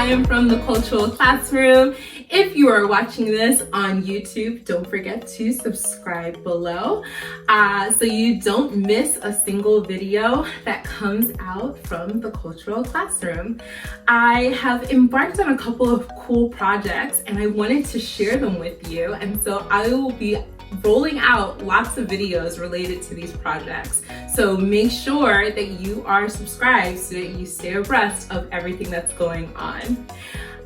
I am from the Cultural Classroom. If you are watching this on YouTube, don't forget to subscribe below so you don't miss a single video that comes out from the Cultural Classroom. I have embarked on a couple of cool projects and I wanted to share them with you, and so I will be rolling out lots of videos related to these projects. So make sure that you are subscribed so that you stay abreast of everything that's going on.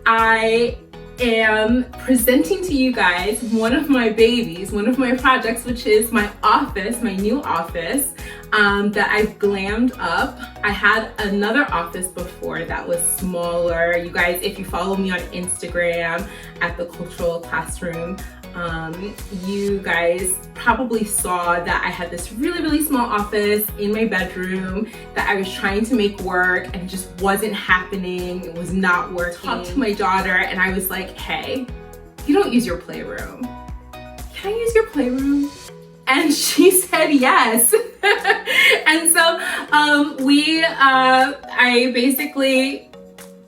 I am presenting to you guys one of my babies, one of my projects, which is my office, my new office that I've glammed up. I had another office before that was smaller. You guys, if you follow me on Instagram at the Cultural Classroom, you guys probably saw that I had this really small office in my bedroom that I was trying to make work and it just wasn't happening. It was not working. I talked to my daughter and I was like, hey, you don't use your playroom. Can I use your playroom? And she said yes. And so I basically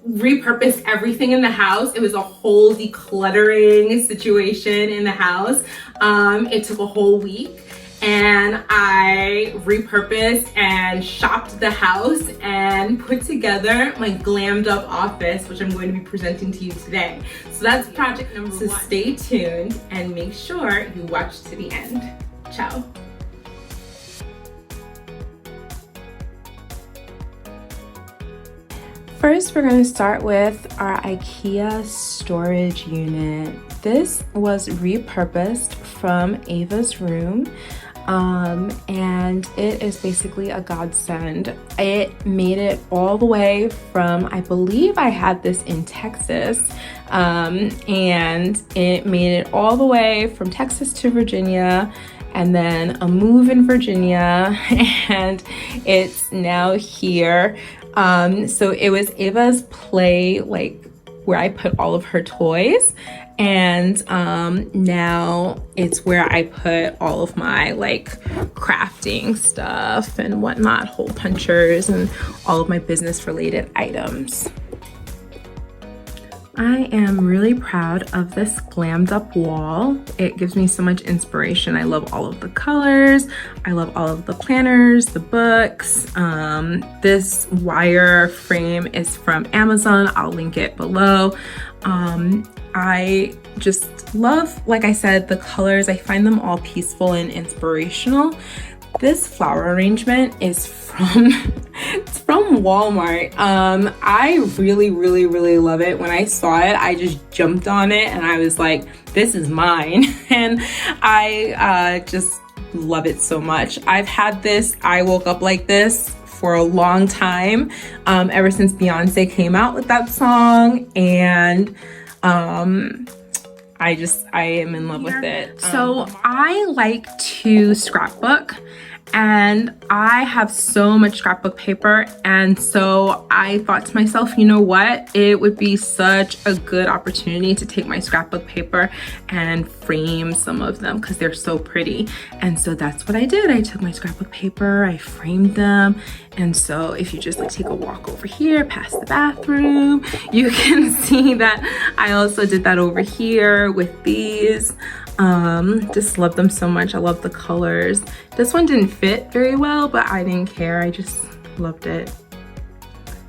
repurposed everything in the house. It was a whole decluttering situation in the house. It took a whole week and I repurposed and shopped the house and put together my glammed up office, which I'm going to be presenting to you today. So that's project number one. So stay tuned and make sure you watch to the end. Ciao. First, we're going to start with our Ikea storage unit. This was repurposed from Ava's room, and it is basically a godsend. It made it all the way from, I believe I had this in Texas, and it made it all the way from Texas to Virginia, and then a move in Virginia, and it's now here. So it was Ava's play, like where I put all of her toys, and now it's where I put all of my like crafting stuff and whatnot, hole punchers and all of my business related items. I am really proud of this glammed up wall. It gives me so much inspiration. I love all of the colors. I love all of the planners, the books. This wire frame is from Amazon. I'll link it below. I just love, like I said, the colors. I find them all peaceful and inspirational. This flower arrangement is it's from Walmart. I really love it. When I saw it, I just jumped on it and I was like, this is mine. And I just love it so much. I've had this I Woke Up Like This for a long time, ever since Beyonce came out with that song, and I am in love with it. So I like to scrapbook, and I have so much scrapbook paper, and so I thought to myself, you know what, it would be such a good opportunity to take my scrapbook paper and frame some of them because they're so pretty. And so that's what I did. I took my scrapbook paper, I framed them, and so if you just like take a walk over here past the bathroom, you can see that I also did that over here with these. Just love them so much. I love the colors. This one didn't fit very well, but I didn't care. I just loved it.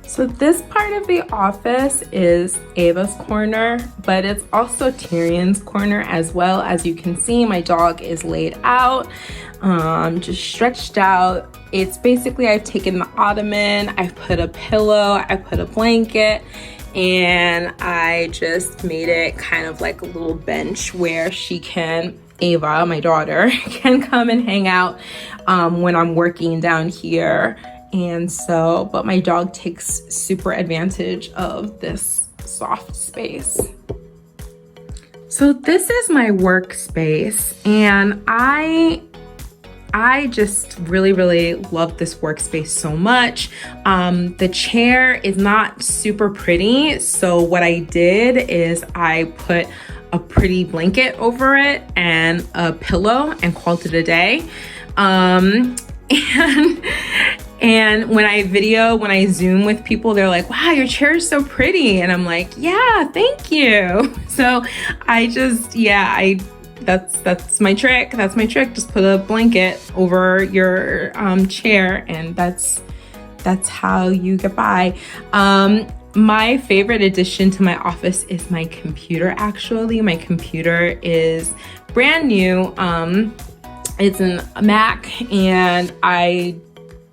So this part of the office is Avas Corner, but it's also Tyrion's corner as well. As you can see, my dog is laid out, just stretched out. It's basically, I've taken the ottoman, I've put a pillow, I put a blanket, and I just made it kind of like a little bench where Ava, my daughter, can come and hang out when I'm working down here. And so, but my dog takes super advantage of this soft space. So this is my workspace, and I just really love this workspace so much. The chair is not super pretty, so what I did is I put a pretty blanket over it and a pillow and called it a day. And And when I Zoom with people, they're like, wow, your chair is so pretty. And I'm like, yeah, thank you. So I just, yeah, that's my trick. That's my trick. Just put a blanket over your chair, and that's how you get by. My favorite addition to my office is my computer, actually. My computer is brand new. It's a Mac, and I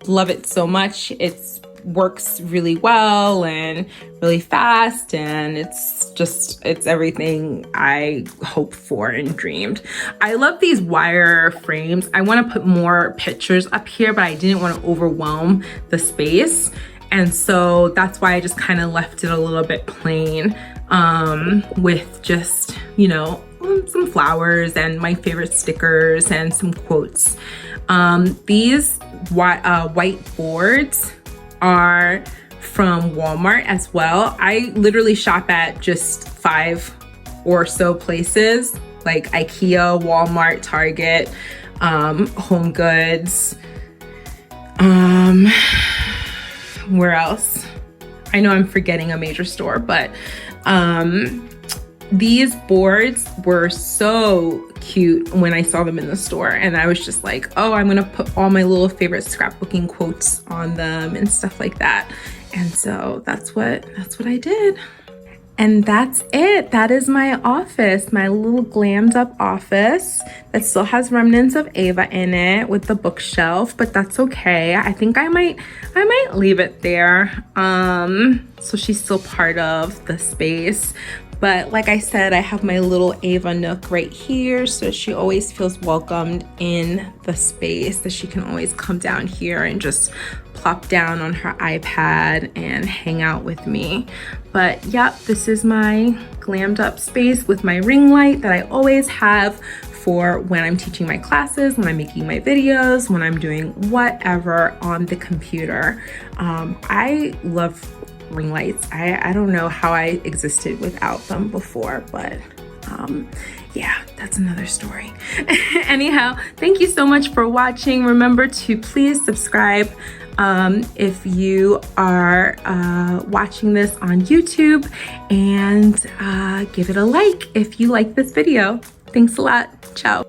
love it so much. It works really well and really fast, and it's everything I hoped for and dreamed. I love these wire frames. I want to put more pictures up here, but I didn't want to overwhelm the space. And so that's why I just kind of left it a little bit plain, with just, you know, some flowers and my favorite stickers and some quotes. These white boards are from Walmart as well. I literally shop at just 5 or so places, like Ikea, Walmart, Target, Home Goods. Where else? I know I'm forgetting a major store, but these boards were so cute when I saw them in the store, and I was just like, oh, I'm gonna put all my little favorite scrapbooking quotes on them and stuff like that. And so that's what I did. And that's it. That is my office, my little glammed up office that still has remnants of Ava in it with the bookshelf, but that's okay. I think I might leave it there. So she's still part of the space. But like I said, I have my little Ava nook right here, so she always feels welcomed in the space, that she can always come down here and just plop down on her iPad and hang out with me. But yep, this is my glammed up space with my ring light that I always have for when I'm teaching my classes, when I'm making my videos, when I'm doing whatever on the computer. I love ring lights. I don't know how I existed without them before, but yeah, that's another story. Anyhow, thank you so much for watching. Remember to please subscribe if you are watching this on YouTube, and give it a like if you like this video. Thanks a lot. Ciao.